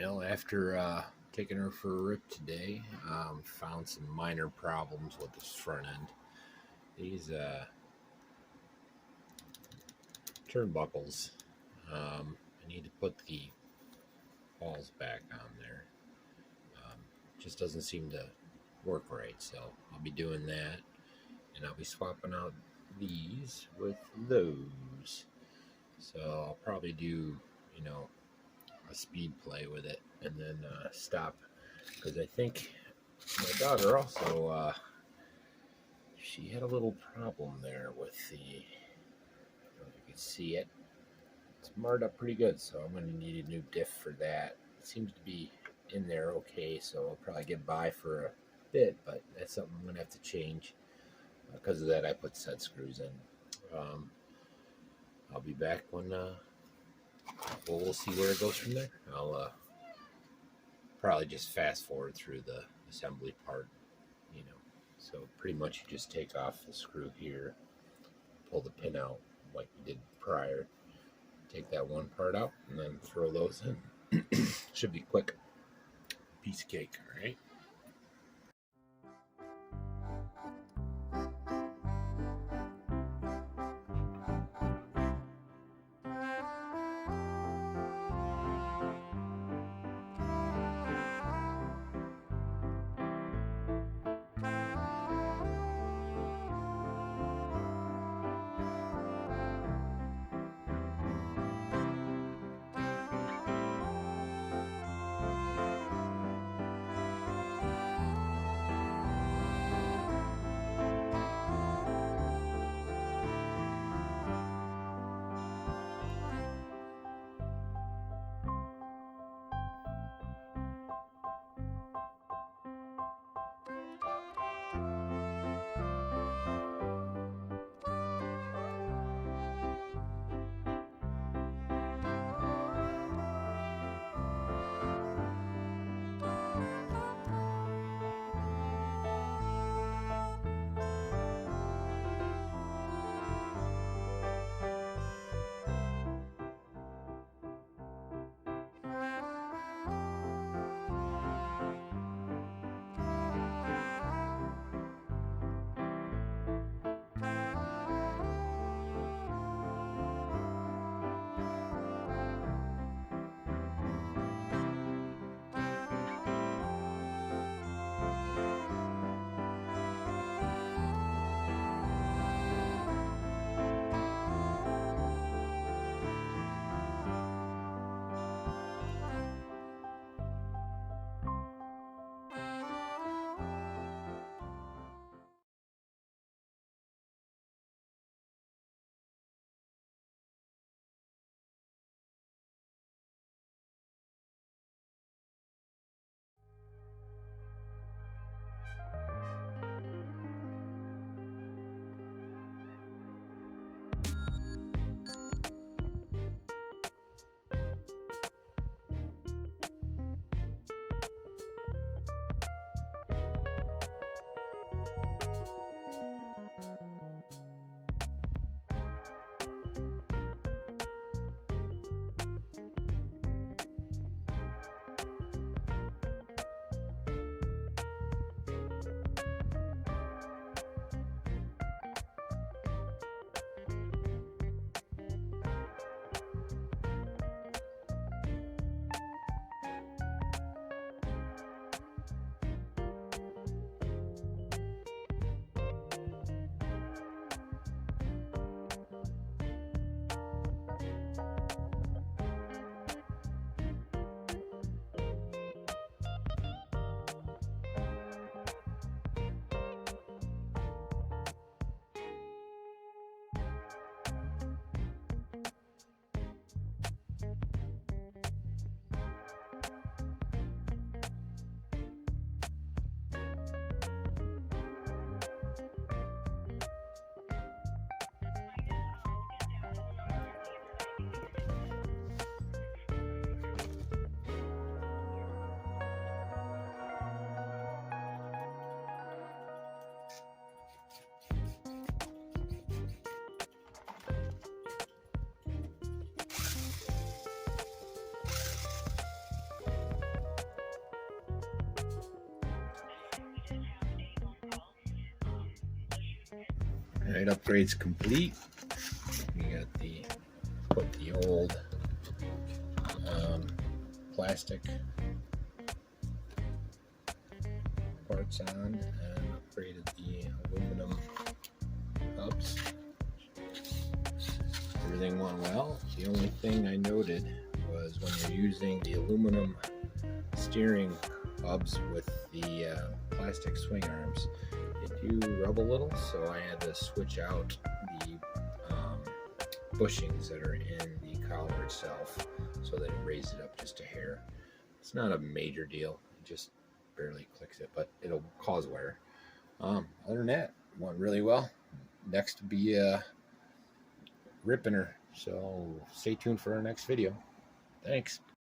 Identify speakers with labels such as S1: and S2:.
S1: Well, after taking her for a rip today, found some minor problems with this front end. These turnbuckles, I need to put the balls back on there. Um, just doesn't seem to work right, so I'll be doing that, and I'll be swapping out these with those. So I'll probably do, you know, a speed play with it, and then stop because I think my daughter also she had a little problem there with the. I don't know if you can see it. It's marred up pretty good, so I'm going to need a new diff for that. It seems to be in there okay, so I'll probably get by for a bit, but that's something I'm going to have to change. Because of that, I put set screws in. I'll be back when we'll see where it goes from there. I'll probably just fast forward through the assembly part, you know. So pretty much you just take off the screw here, pull the pin out like we did prior, take that one part out, and then throw those in. Should be quick. Piece of cake, all right? Alright, upgrade's complete. We got put the old plastic parts on and upgraded the aluminum hubs. Everything went well. The only thing I noted was when you're using the aluminum steering hubs with the plastic swing arms, they do rub a little, so I had to switch out the bushings that are in the collar itself so that it raises it up just a hair. It's not a major deal, it just barely clicks it, but it'll cause wear. Other than that, it went really well. Next to be ripping her, so stay tuned for our next video. Thanks.